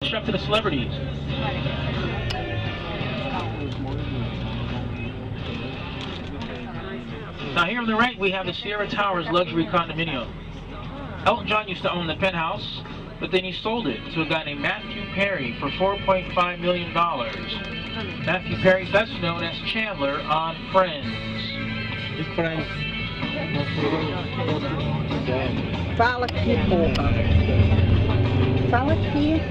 Up to the celebrities. Now here on the right we have the Sierra Towers luxury condominium. Elton John used to own the penthouse, but then he sold it to a guy named Matthew Perry for $4.5 million. Matthew Perry, best known as Chandler on Friends. Fala aqui, porra. Fala aqui.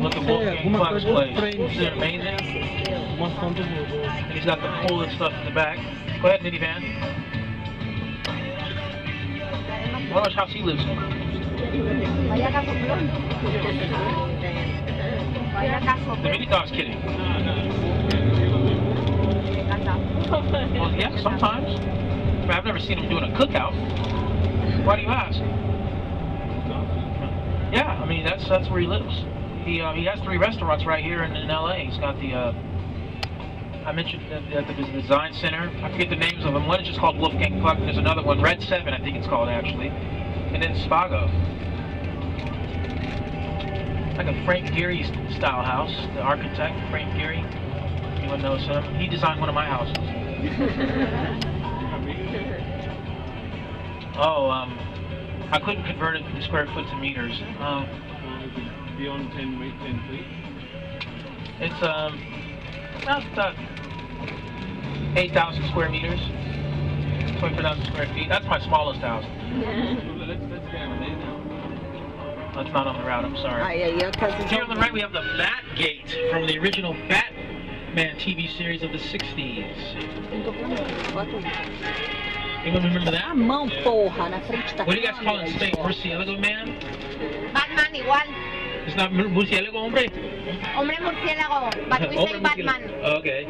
Look at Wolfgang Puck's place. Isn't it amazing? And he's got the pool and stuff in the back. Go ahead, minivan. What much house he lives in? The mini dog's kidding. Well, yeah, sometimes. I've never seen him doing a cookout. Why do you ask? Yeah, I mean that's where he lives. He has 3 restaurants right here in LA. He's got the I mentioned the design center. I forget the names of them. One is just called Wolfgang Puck. There's another one, Red 7, I think it's called actually, and then Spago. Like a Frank Gehry style house. The architect Frank Gehry. Anyone knows him? He designed one of my houses. Oh, I couldn't convert it from square foot to meters. Beyond 10 feet? It's about 8,000 square meters, 24,000 square feet. That's my smallest house. Let's get over there now. That's not on the route, I'm sorry. Here on the right we have the Bat Gate from the original Batman TV series of the 60s. Anyone remember that? Mão, porra, na frente da What do you guys call it in Spain? Murciélago Man? Batman igual. It's not murciélago, hombre? Hombre murciélago, but we say Batman. Okay.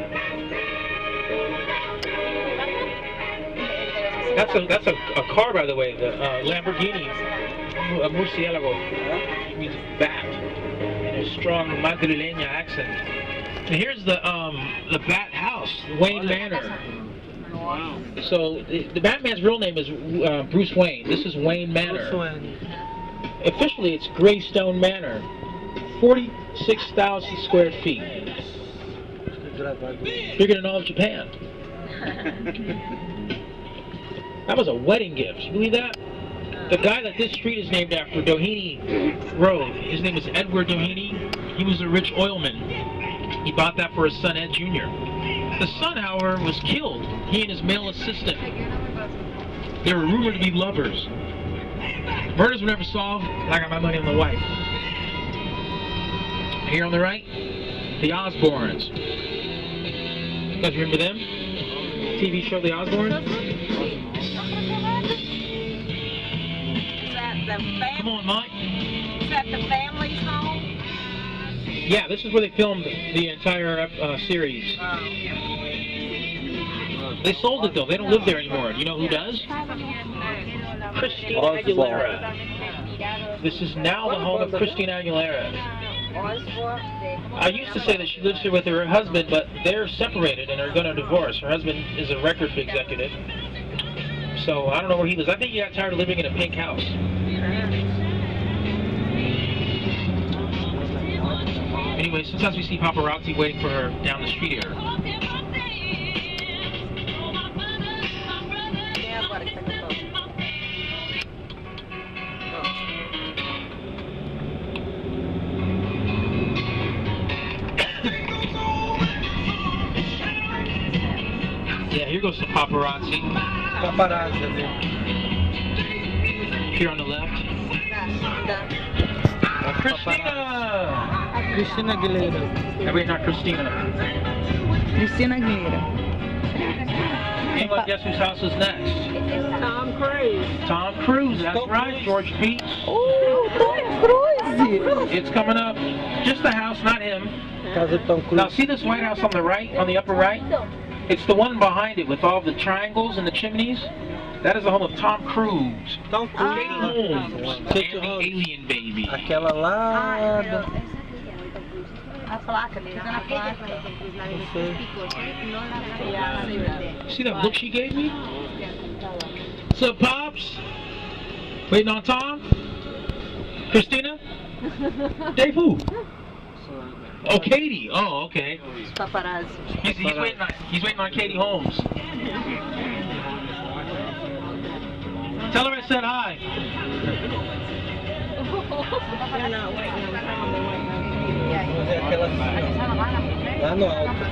That's a car, by the way, the Lamborghini. A murciélago means bat in a strong Madrileña accent. And here's the Bat House, Wayne Manor. Wow. So the Batman's real name is Bruce Wayne. This is Wayne Manor. Officially, it's Greystone Manor. 46,000 square feet. Bigger than all of Japan. That was a wedding gift. You believe that? The guy that this street is named after, Doheny Road, his name is Edward Doheny. He was a rich oilman. He bought that for his son, Ed Jr. The son, however, was killed. He and his male assistant. They were rumored to be lovers. Murders were never solved, and I got my money on the wife. Here on the right, the Osbournes. You guys remember them? TV show The Osbournes? Come on, Mike. Is that the family's home? Yeah, this is where they filmed the entire series. They sold it though. They don't live there anymore. You know who does? Christina Aguilera. This is now the home of Christina Aguilera. I used to say that she lives here with her husband, but they're separated and are going to divorce. Her husband is a record executive. So I don't know where he lives. I think he got tired of living in a pink house. Anyway, sometimes we see paparazzi waiting for her down the street here. Yeah, here goes some paparazzi. Here on the left. Christina Aguilera. Wait, not Christina. Christina Aguilera. Anyone guess whose house is next? Tom Cruise. Tom Cruise, that's right, George Pete. Oh, Tom Cruise. It's coming up. Just the house, not him. Now see this White House on the right, on the upper right? It's the one behind it with all the triangles and the chimneys. That is the home of Tom Cruise. Tom Cruise. Katie Holmes. And the alien baby. Aquela lá. See that look she gave me? What's up, Pops? Waiting on Tom? Christina? Dave who? Oh, Katie. Oh, okay. Paparazzi. He's waiting on Katie Holmes. Tell her I said hi. They're not waiting on Tom, they're waiting on Lá no alto.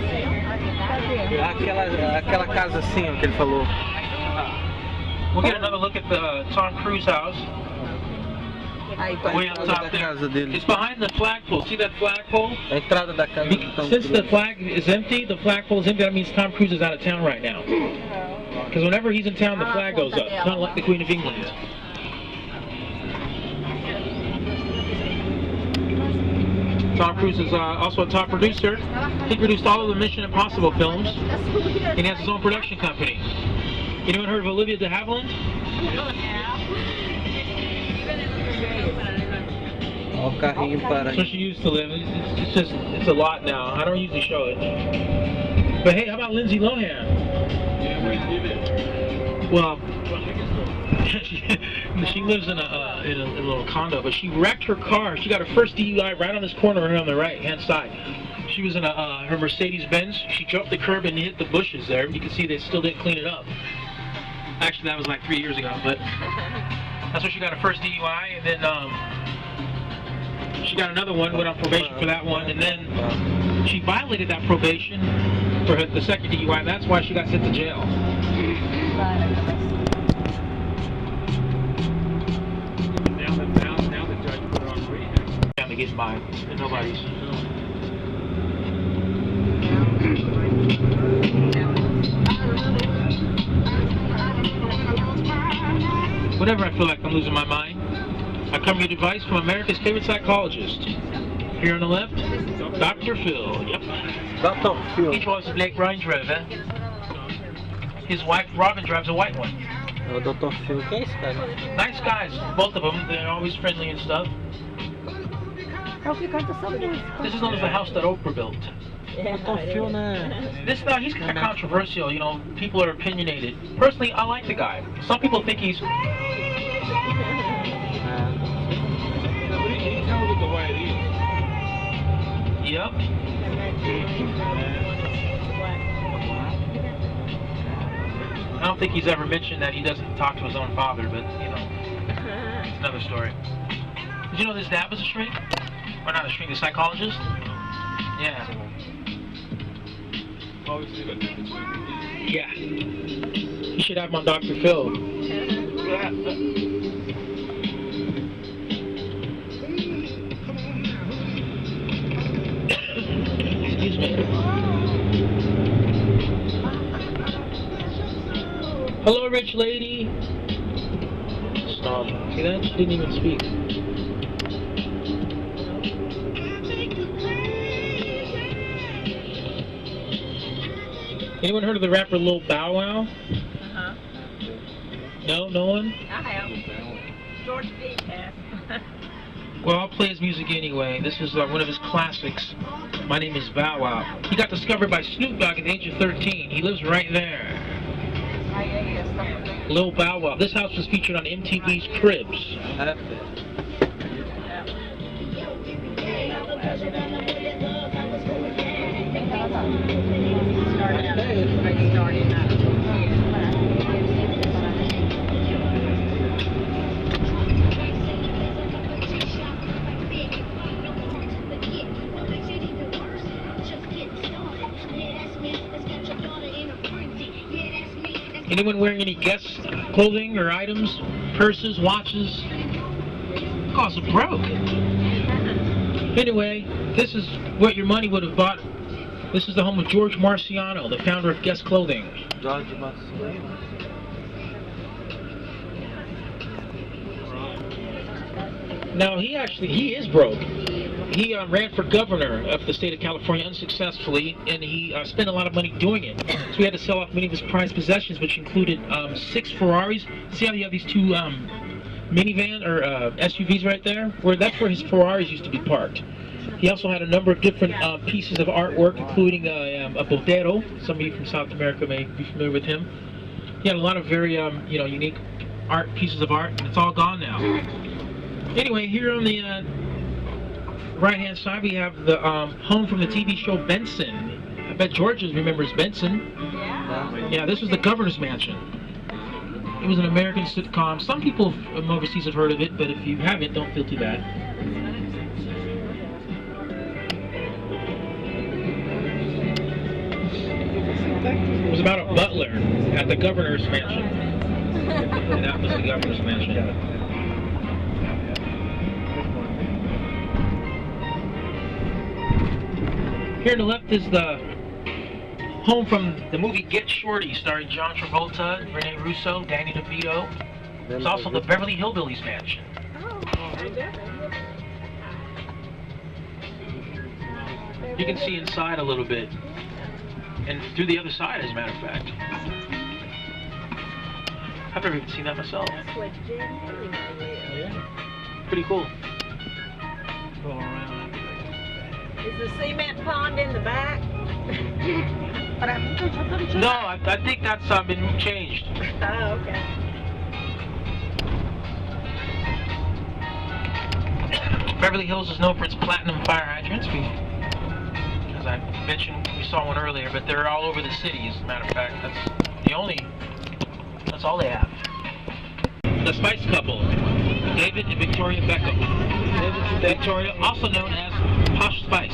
Aquela casa assim, ó, que ele falou. We'll get another look at the Tom Cruise house. Aí, Way up top there. casa dele. It's behind the flagpole. See that flagpole? A entrada da casa do Tom Since the Cruise. flag is empty, the flagpole is empty, that means Tom Cruise is out of town right now. Because whenever he's in town, the flag goes up. Kind of like the Queen of England. Tom Cruise is also a top producer. He produced all of the Mission Impossible films. And he has his own production company. Anyone heard of Olivia de Havilland? Ó o carrinho para That's where she used to live. It's a lot now. I don't usually show it. But hey, how about Lindsay Lohan? Yeah, we did it. Well, she lives in a little condo, but she wrecked her car. She got her first DUI right on this corner right on the right-hand side. She was in her Mercedes-Benz. She jumped the curb and hit the bushes there. You can see they still didn't clean it up. Actually, that was like 3 years ago, but that's where she got her first DUI, and then she got another one, went on probation for that one, and then she violated that probation for the second DUI, and that's why she got sent to jail. Now the judge put her on rehab. Family getting by, and nobody's. Whenever I feel like I'm losing my mind, I come to get advice from America's favorite psychologist. Here on the left, Dr. Phil. Yep. Dr. Phil. He drives a black Range Rover. His wife Robin drives a white one. É o Dr. Phil. Quem é esse cara? Nice guys, both of them. They're always friendly and stuff. This is known as the house that Oprah built. Dr. Phil, né? This guy, he's kind of controversial. You know, people are opinionated. Personally, I like the guy. Some people think he's. No, but he tells it the way it is. Yep. I don't think he's ever mentioned that he doesn't talk to his own father, but you know, it's another story. Did you know his dad was a shrink? Or not a shrink, a psychologist? Yeah. Obviously, but different stories. Yeah. You should have him on Dr. Phil. Excuse me. Hello, rich lady. Stop. See that? She didn't even speak. Anyone heard of the rapper Lil Bow Wow? Uh-huh. No? No one? I have. George V. has. Well, I'll play his music anyway. This is one of his classics. My name is Bow Wow. He got discovered by Snoop Dogg at the age of 13. He lives right there. Lil Bow Wow. This house was featured on MTV's Cribs. Anyone wearing any Guess clothing or items, purses, watches? Oh, it's broke. Anyway, this is what your money would have bought. This is the home of George Marciano, the founder of Guess Clothing. George Marciano. Now, he is broke. He ran for governor of the state of California unsuccessfully, and he spent a lot of money doing it. So he had to sell off many of his prized possessions, which included 6 Ferraris. See how you have these 2 minivan or SUVs right there? That's where his Ferraris used to be parked. He also had a number of different pieces of artwork, including a Botero. Some of you from South America may be familiar with him. He had a lot of very unique pieces of art, and it's all gone now. Anyway, here on the right-hand side, we have the home from the TV show Benson. I bet George remembers Benson. Yeah. Yeah, this was the governor's mansion. It was an American sitcom. Some people from overseas have heard of it, but if you haven't, don't feel too bad. It was about a butler at the governor's mansion. And that was the governor's mansion. Here on the left is the home from the movie Get Shorty, starring John Travolta, Rene Russo, Danny DeVito. It's also the Beverly Hillbillies mansion. You can see inside a little bit. And through the other side, as a matter of fact. I've never even seen that myself. That's what Jim Yeah. Pretty cool. Is the cement pond in the back? No, I think that's been changed. Oh, okay. Beverly Hills is known for its platinum fire hydrants. As I mentioned, we saw one earlier, but they're all over the city, as a matter of fact. That's all they have. The Spice Couple, David and Victoria Beckham. David and Victoria, also known as Posh Spice.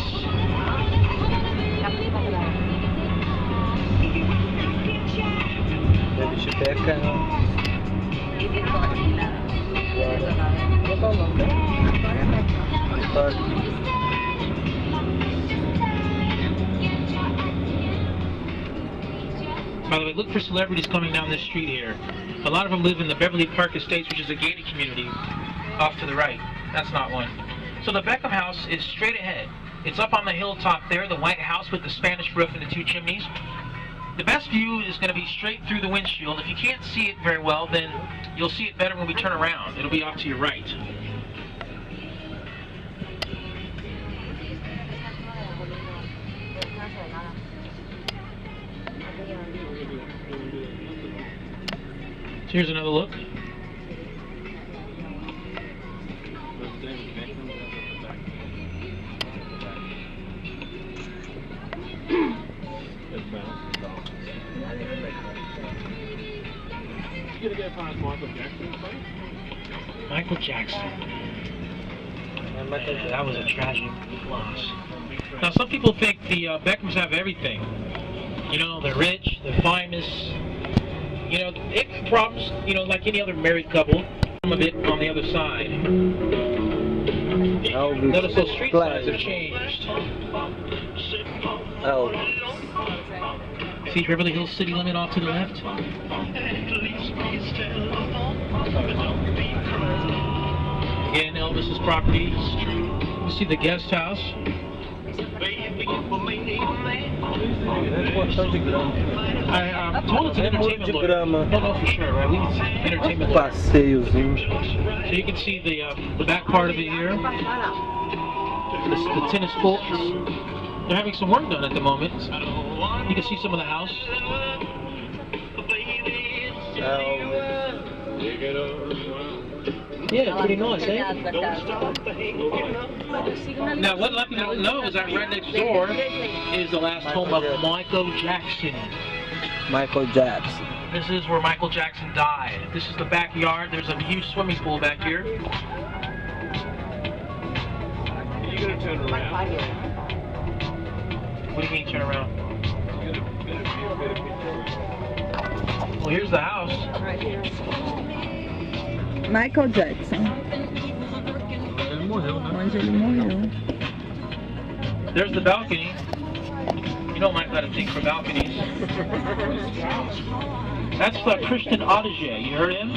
David Beckham. By the way, look for celebrities coming down this street here. A lot of them live in the Beverly Park Estates, which is a gated community off to the right. That's not one. So the Beckham house is straight ahead. It's up on the hilltop there, the white house with the Spanish roof and the two chimneys. The best view is going to be straight through the windshield. If you can't see it very well, then you'll see it better when we turn around. It'll be off to your right. So here's another look. You gonna get past Michael Jackson's place? Michael Jackson. Yeah, that was a tragic loss. Now some people think the Beckhams have everything. You know, they're rich, they're famous. You know, they have problems, you know, like any other married couple. Some of it on the other side. Notice those street signs have changed. Oh. See Beverly Hills city limit off to the left? Again, Elvis's property. You see the guest house. I'm told it's an entertainment look. Don't know for sure, right? We can see entertainment look. Passeiozinho. So you can see the back part of it here. The tennis courts. They're having some work done at the moment. You can see some of the house. Yeah, pretty nice, eh? Now, what a lot of people don't know is that right next door is the last home of Michael Jackson. Michael Jackson. This is where Michael Jackson died. This is the backyard. There's a huge swimming pool back here. You're gonna turn around. What do you mean turn around? Well, here's the house. Michael Jackson. Onde ele morreu. There's the balcony. You know Mike got a thing for balconies. That's Christian Audigier. You heard him?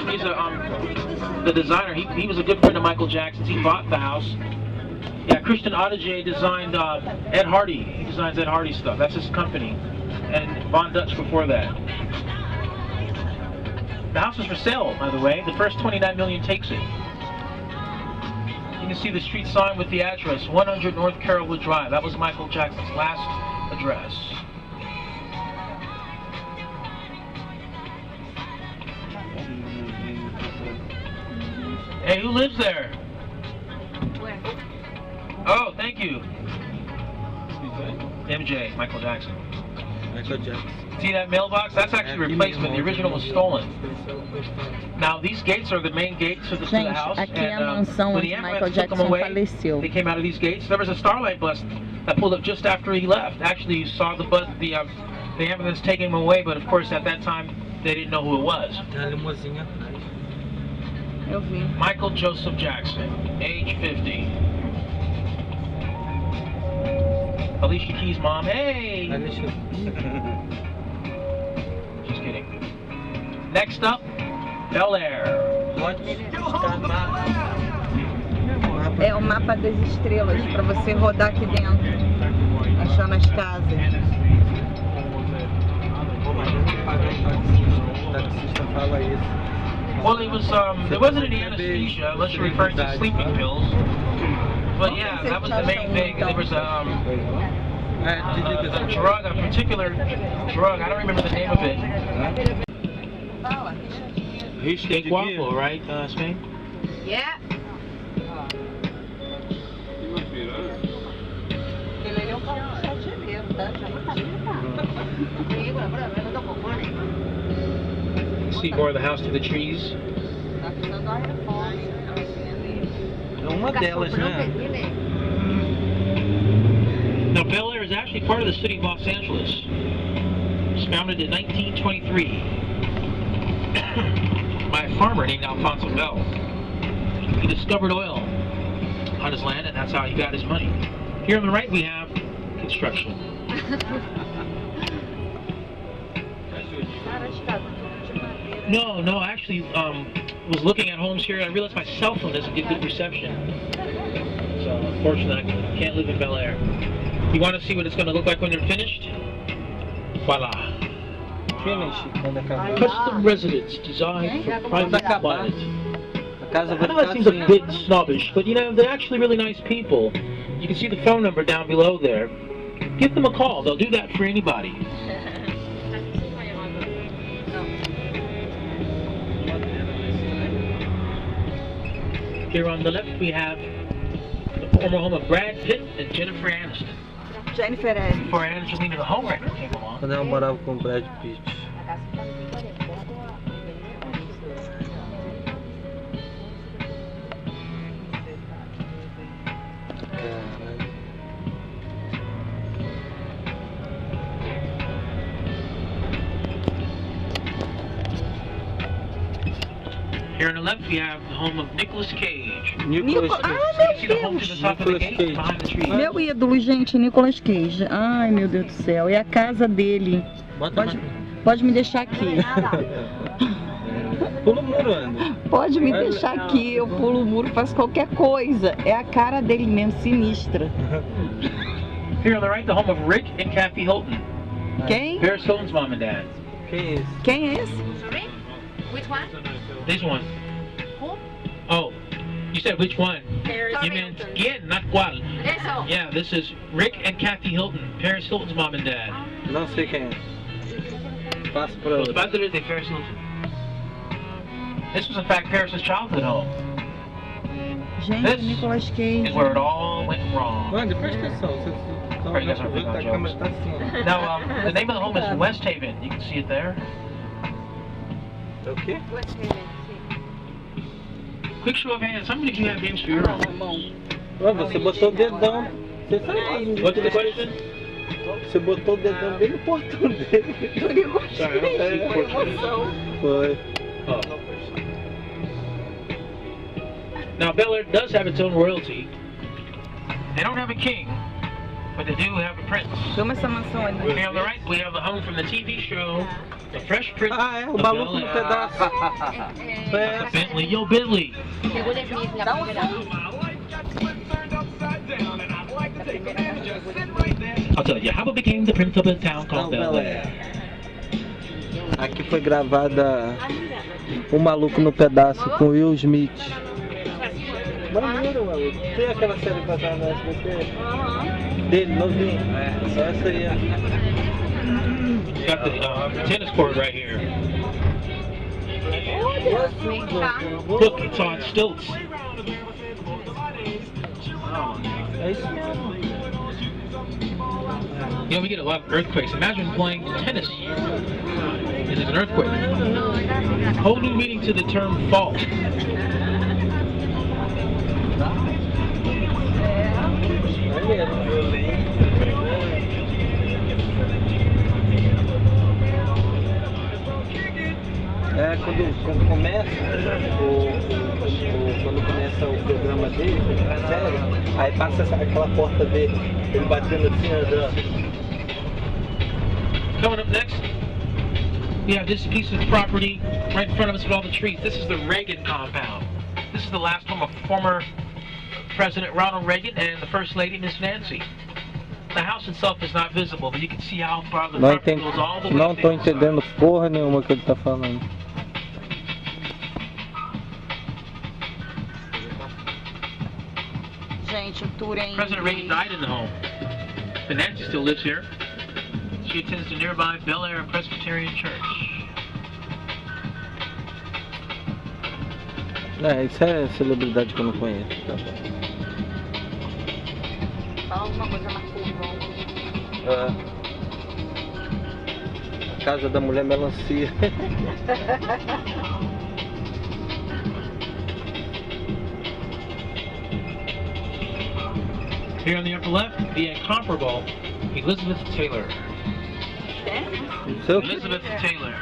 He's the designer. He was a good friend of Michael Jackson's. He bought the house. Yeah, Christian Audigier designed Ed Hardy. He designs Ed Hardy stuff. That's his company. And Von Dutch before that. The house is for sale, by the way. The first 29 million takes it. You can see the street sign with the address, 100 North Carrollwood Drive. That was Michael Jackson's last address. Hey, who lives there? Where? Thank you. MJ, Michael Jackson. Michael Jackson. See that mailbox? That's actually a replacement. The original was stolen. Now these gates are the main gates to the Gente, house. aqui é a And mansão when onde the Michael ambulance took them Jackson away, faleceu. they came out of these gates. There was a Starlight bus that pulled up just after he left. Actually, you saw the bus, the ambulance taking him away, but of course at that time they didn't know who it was. Tem a limusine atrás. Eu vi. Michael Joseph Jackson, age 50. Alicia Keys' mom, hey! Alicia. Just kidding. Next up, Bel Air. É o mapa das estrelas pra você rodar aqui dentro, achando as casas. O taxista fala isso. Well, it was there wasn't any anesthesia unless you're referring to sleeping pills. But yeah, that was the main thing. There was a drug, a particular drug. I don't remember the name of it. Risco de guia. Right, Spain? Yeah. Ele é um carro de jardineiro, tá? Já não tá See more of the house through the trees. Tá precisando da reforma. É uma delas, né? Now, Bel Air is actually part of the city of Los Angeles. It was founded in 1923 by a farmer named Alfonso Bell. He discovered oil on his land, and that's how he got his money. Here on the right, we have construction. No, I actually was looking at homes here, and I realized my cell phone doesn't get good reception. So, unfortunately, I can't live in Bel Air. You want to see what it's going to look like when they're finished? Voila. Finish, quando acabar. Custom residence designed for private quiet. A casa I vai know that ficar seems a assim. bit snobbish, but you know, they're actually really nice people. You can see the phone number down below there. Give them a call. They'll do that for anybody. Here on the left, we have the former home of Brad Pitt and Jennifer Aniston. Jennifer Aniston. Before Angelina the Homewrecker came along. Quando ela morava com o Brad Pitt. Here on the left, we have the home of Nicolas Cage. Nicolas Ah, Cage. You see the home to the top of the Nicolas gate Cage. behind the tree. Meu ídolo, gente, Nicolas Cage. Ai, meu Deus do céu. É a casa dele. Bota Pode me deixar aqui. Pula o muro, Ana. Pode me deixar aqui. Eu pulo o muro, faço qualquer coisa. É a cara dele mesmo, sinistra. Here on the right, the home of Rick and Kathy Hilton. Quem? Paris Hilton's mom and dad. Quem é esse? Quem é esse? Sorry? Which one? This one. Who? Oh, you said which one? Paris You meant quién, not cuál. Eso. Yeah, this is Rick and Kathy Hilton, Paris Hilton's mom and dad. Não sei quem é. Passa pra Los outra. padres de Paris Hilton. This was in fact Paris' childhood home. Gente, This Nicolas is Cage. where it all went wrong. Mano, presta atenção. Você tá Alright, you guys are olhando, a big on câmera tá assim. Now, the name of the home is West Haven. You can see it there. É o quê? Quick show of hands. How many of you have names for your home? Ó, você botou o dedão. Você sabe. What's the question? Você botou o dedão bem no portão dele. Sorry, I don't see the question. Foi. Oh. Now, Bel Air does have its own royalty. They don't have a king, but they do have a prince. Toma essa mansão ali. Here on the right, we have the home from the TV show, The Fresh Prince Ah, é. O of maluco Bel no Air. pedaço. É. Bentley, yo, Bentley. Según definir la primera. I'll tell you, how it became the prince of a town called Não, Bel Bel Air. Air. Aqui foi gravada O Maluco no Pedaço com Will Smith. Maneiro, maluco. Tem aquela série que passava no SBT? Dele, novinho. É, só essa aí. Got the tennis court right here. Look, it's on stilts. É isso mesmo. You know, we get a lot of earthquakes. Imagine playing tennis and there's an earthquake. Whole new meaning to the term fault. É, quando começa quando começa o programa dele, a série, aí passa aquela porta dele, ele batendo assim, andando. Coming up next, we have this piece of property right in front of us with all the trees. This is the Reagan Compound. This is the last home of former President Ronald Reagan and the First Lady, Miss Nancy. The house itself is not visible, but you can see how far the property goes all the way. Não tô entendendo porra nenhuma que ele tá falando. Gente, o tour é em President Reagan died in the home. But Nancy still lives here. She attends the nearby Bel Air Presbyterian Church. É, isso é celebridade que eu não conheço. Tá bom. Fala alguma coisa na curva. A casa da mulher melancia. Here on the upper left, the incomparable Elizabeth Taylor. Elizabeth Taylor.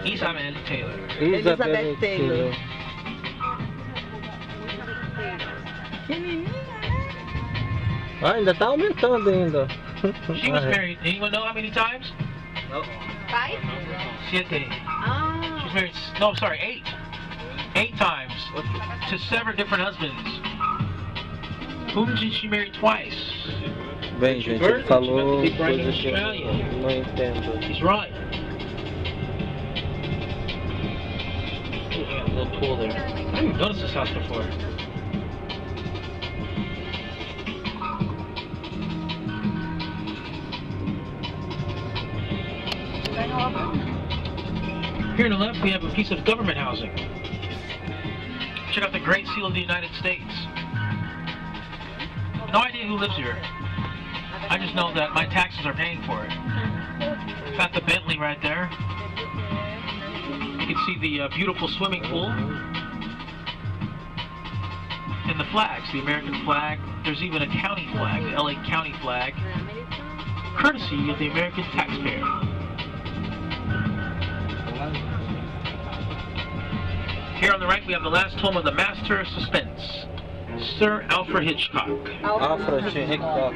Isabel Taylor. Elizabeth Taylor. Ah, ainda tá aumentando ainda. She was married, anyone know how many times? No. 5? Siete. Ah. She's married, no, sorry, 8. 8 times to 7 different husbands. Whom did she marry twice? Bem, gente, ele falou Big Brother coisas que eu Australia. não entendo. He's right. Ooh, yeah, a little pool there. I haven't noticed this house before. Here on the left, we have a piece of government housing. Check out the Great Seal of the United States. No idea who lives here. I just know that my taxes are paying for it. Got the Bentley right there. You can see the beautiful swimming pool. And the flags, the American flag. There's even a county flag, the LA County flag. Courtesy of the American taxpayer. Here on the right, we have the last home of the master of suspense, Sir Alfred Hitchcock. Alfred Hitchcock.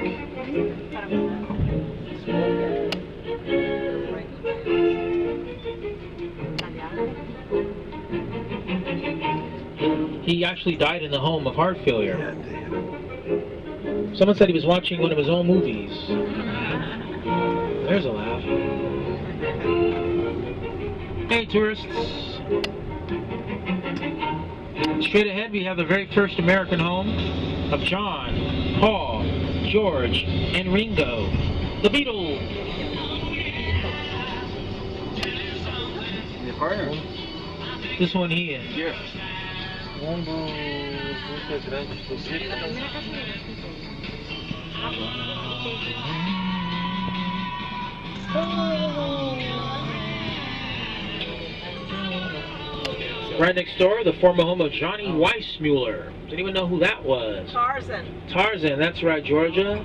He actually died in the home of heart failure. Someone said he was watching one of his own movies. There's a laugh. Hey, tourists. Straight ahead, we have the very first American home of John, Paul, George, and Ringo, the Beatles. This one here. Yeah. Um dos integrantes do Beatles. Right next door, the former home of Johnny Weissmuller. Does anyone know who that was? Tarzan. Tarzan, that's right, Georgia.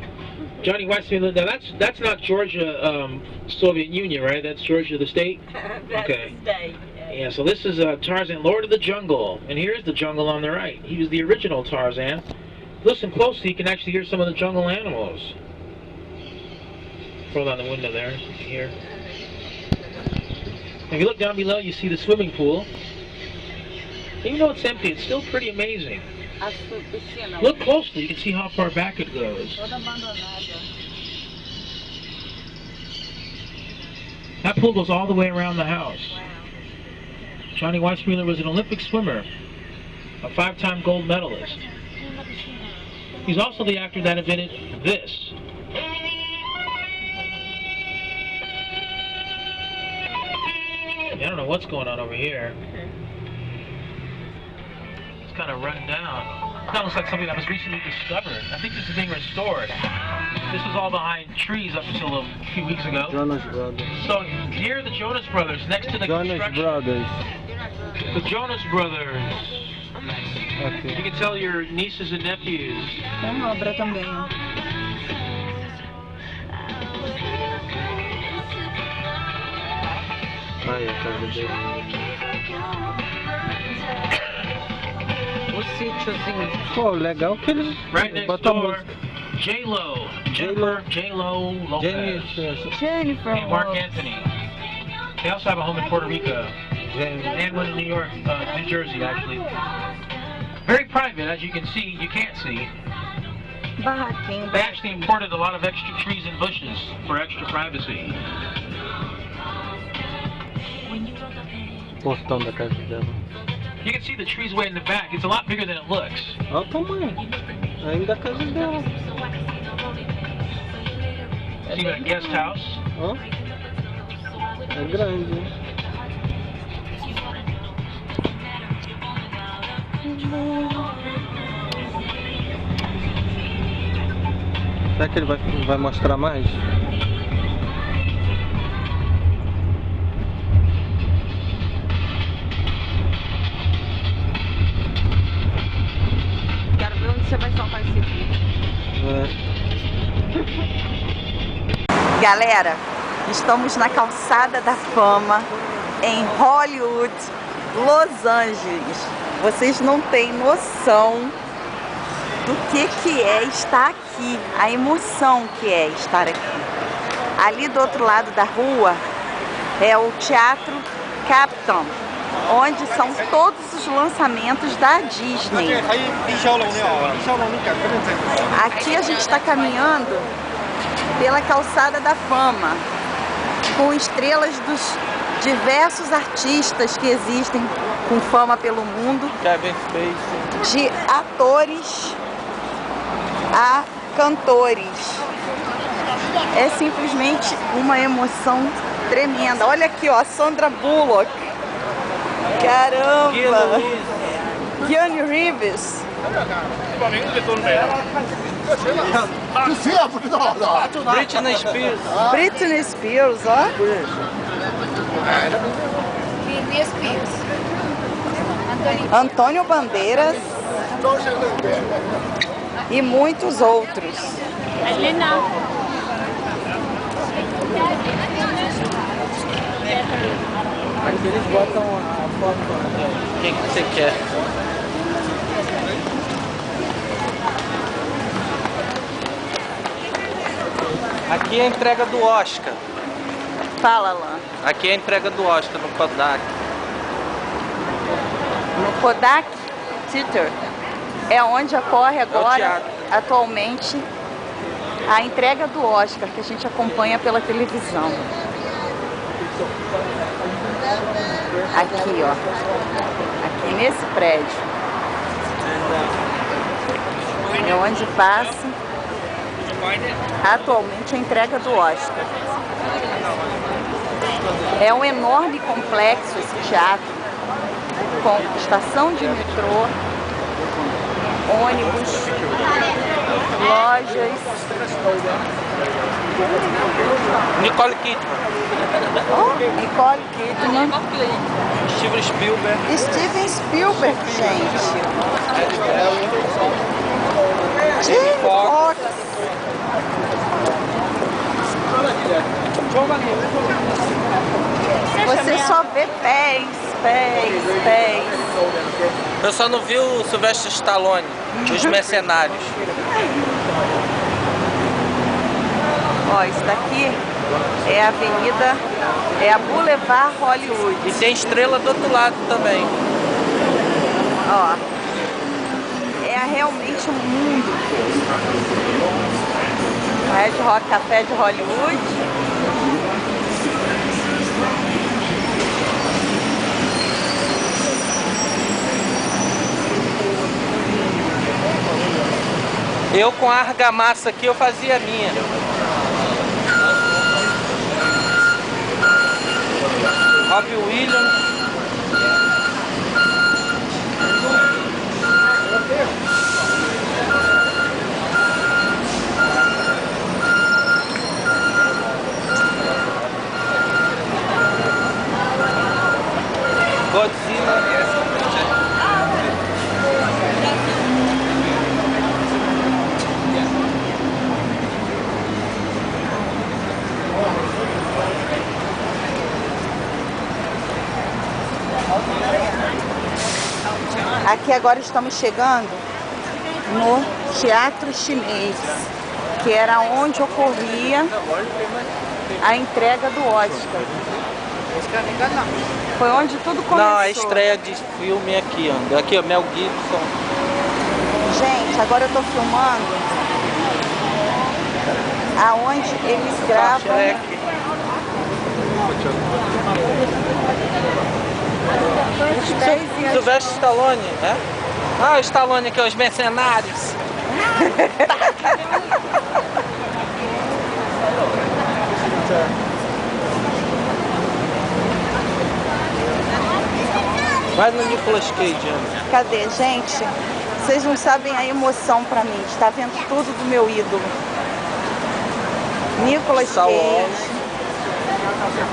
Johnny Weissmuller. Now that's not Georgia, Soviet Union, right? That's Georgia, the state. That's Okay. the state. Yeah. So this is Tarzan, Lord of the Jungle, and here's the jungle on the right. He was the original Tarzan. Listen closely, you can actually hear some of the jungle animals. Roll down the window there, here. If you look down below, you see the swimming pool. Even though it's empty, it's still pretty amazing. Look closely, you can see how far back it goes. That pool goes all the way around the house. Johnny Weissmuller was an Olympic swimmer, a 5-time gold medalist. He's also the actor that invented this. I don't know what's going on over here. It's kind of run down. That looks like something that was recently discovered. I think this is being restored. This was all behind trees up until a few weeks ago. Jonas Brothers. So near the Jonas Brothers, next to the Jonas construction. Brothers. The Jonas Brothers. You Aqui. can tell your nieces and nephews. Tem obra também, ó. Aí a casa dele. O sítiozinho. Pô, legal que eles Right next botam door, música. J-Lo. J-Lo. J-Lo Lopez. Jennifer And Mark Lopez. Anthony. They also have a home in Puerto Rico. Gente, And one in New York, New Jersey, actually. Very private, as you can see. You can't see. Barraquinho. They actually imported a lot of extra trees and bushes for extra privacy. portão da casa dela. You can see the trees way in the back. It's a lot bigger than it looks. Olha o tamanho. Ainda a casa dela. See that guest house? Ó. É grande. Será que ele vai mostrar mais? Quero ver onde você vai soltar esse vídeo. Galera, estamos na calçada da fama em Hollywood, Los Angeles. Vocês não têm noção do que é estar aqui, a emoção que é estar aqui. Ali do outro lado da rua é o Teatro Captain, onde são todos os lançamentos da Disney. Aqui a gente está caminhando pela calçada da fama, com estrelas dos diversos artistas que existem com fama pelo mundo, Kevin Spacey. de atores a cantores. É simplesmente uma emoção tremenda. Olha aqui, ó, Sandra Bullock. Caramba! Keanu Reeves. Britney Spears. Britney Spears, ó. Britney Spears. Antônio Bandeiras e muitos outros. Aqui eles botam a foto. O que você quer? Aqui é a entrega do Oscar. Fala, Lan. Aqui é a entrega do Oscar no Kodak. No Kodak Theater é onde ocorre agora, teatro. atualmente, a entrega do Oscar, que a gente acompanha pela televisão. Aqui, ó. Aqui nesse prédio. É onde passa atualmente a entrega do Oscar. É um enorme complexo esse teatro, com estação de metrô, ônibus, lojas. Nicole Kidman. Oh, Nicole Kidman. Steven Spielberg. Steven Spielberg, gente. Jamie Foxx. Você só vê pés, pés, pés. Eu só não vi o Sylvester Stallone, os Mercenários. Ó, isso daqui é a avenida, é a Boulevard Hollywood. E tem estrela do outro lado também. Ó, é realmente um mundo. Red Rock Café de Hollywood. Eu com a argamassa aqui eu fazia a minha. Robbie Williams. Aqui agora estamos chegando no Teatro Chinês, que era onde ocorria a entrega do Oscar. Foi onde tudo começou. Não, a estreia de filme é aqui, ó. Aqui, ó, Mel Gibson. Gente, agora eu tô filmando aonde eles gravam. Os pés e as... Sylvester Stallone, né? Ah, o Stallone aqui, os mercenários. Vai no Nicolas Cage, Ana. Cadê, gente? Vocês não sabem a emoção pra mim. Está vendo tudo do meu ídolo. Nicolas Cage.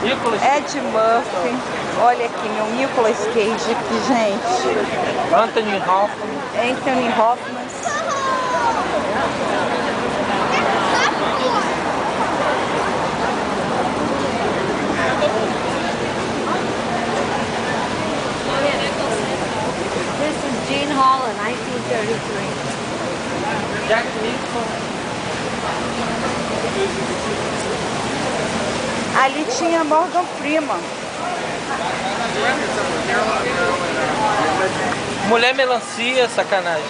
Ed Murphy. Olha aqui, meu Nicolas Cage aqui, gente. Anthony Hoffman. This is Gene Hall in 1933. Jack Nicholson. Ali tinha Morgan Freeman. Mulher Melancia, sacanagem.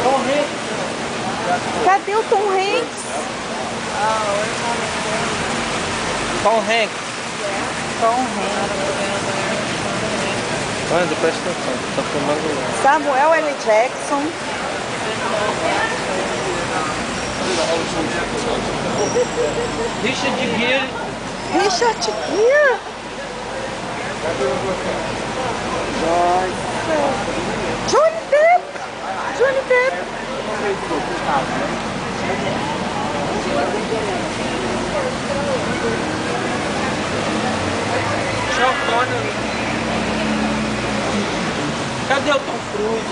Tom Hanks. Cadê o Tom Hanks? Tom Hanks. Anda, presta atenção, tá filmando lá. Samuel L. Jackson. Richard Gere. Johnny Depp. Sean Connery. Cadê o Tom Cruise?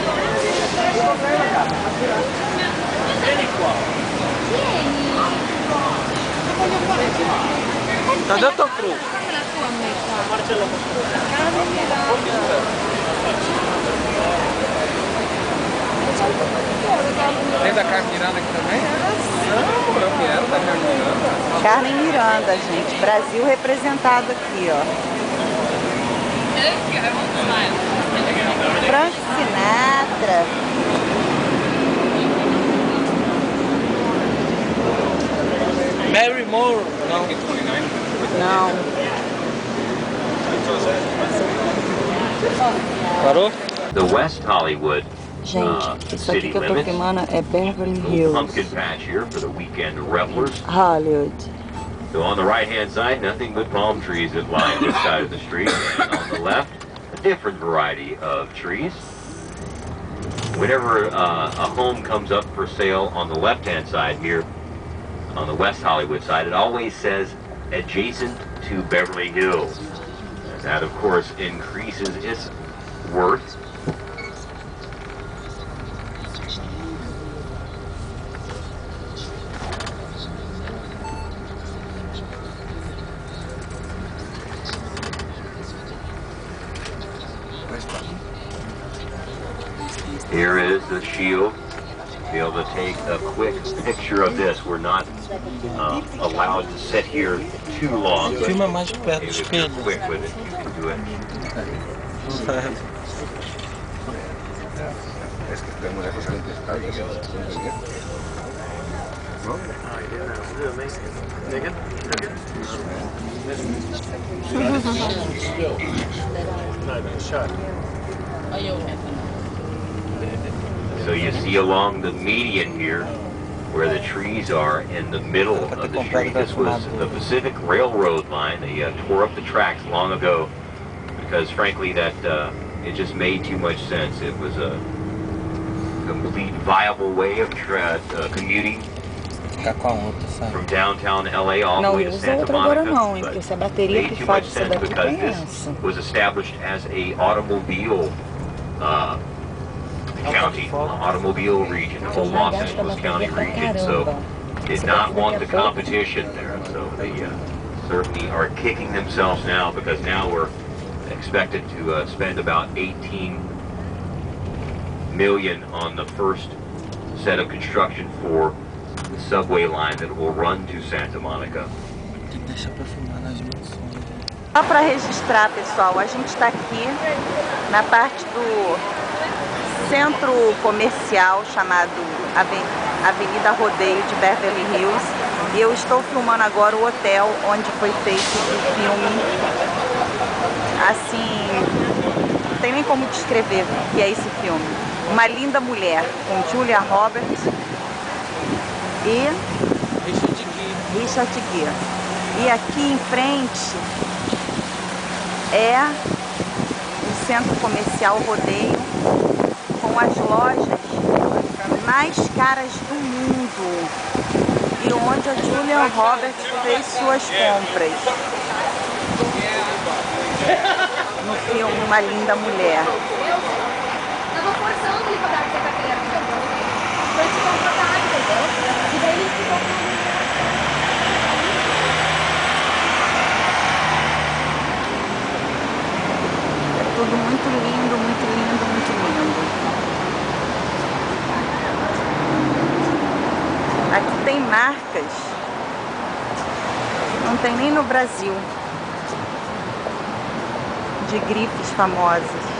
Cadê o Tom Cruise? Tem da Carmen Miranda aqui também? Não, eu quero da Carmen Miranda. Carmen Miranda, gente. Brasil representado aqui, ó. Frank Sinatra. Mary Moore. Não. Parou? The West Hollywood Gente, isso aqui city que eu tô limits. filmando é Beverly Little Hills. pumpkin patch here for the weekend revelers. Hollywood. So on the right-hand side, nothing but palm trees that line this side of the street. And on the left, a different variety of trees. Whenever a home comes up for sale on the left-hand side here, on the West Hollywood side, it always says adjacent to Beverly Hills. And that, of course, increases its worth. Here is the shield. Be able to take a quick picture of this. We're not allowed to sit here too long. But Filma mais perto do if you're espelho. quick with it, you can do it. So you see along the median here, where the trees are in the middle of the street. This was the Pacific Railroad line. They tore up the tracks long ago because, frankly, that it just made too much sense. It was a complete viable way of commuting from downtown LA all the Não way to usa Santa outra agora Monica. não, hein? But Porque se a bateria made que too faz much isso sense daqui because tem this essa. was established as a automobile county, automobile region, the whole Los Angeles County region. So did not want the competition there. So they certainly are kicking themselves now because now we're expected to spend about 18 million on the first set of construction for the subway line that will run to Santa Monica. Só para registrar, pessoal, a gente está aqui na parte do centro comercial chamado Avenida Rodeio de Beverly Hills, e eu estou filmando agora o hotel onde foi feito o filme. Assim, não tem nem como descrever o que é esse filme. Uma Linda Mulher, com Julia Roberts e Richard Gere. E aqui em frente é o centro comercial Rodeio, com as lojas mais caras do mundo e onde a Julia Roberts fez suas compras no filme Uma Linda Mulher. Eu vou forçando ele pra dar essa carteira pra se comportar, entendeu? E daí ele ficou Tudo muito lindo, muito lindo, muito lindo. Aqui tem marcas, não tem nem no Brasil, de grifes famosas.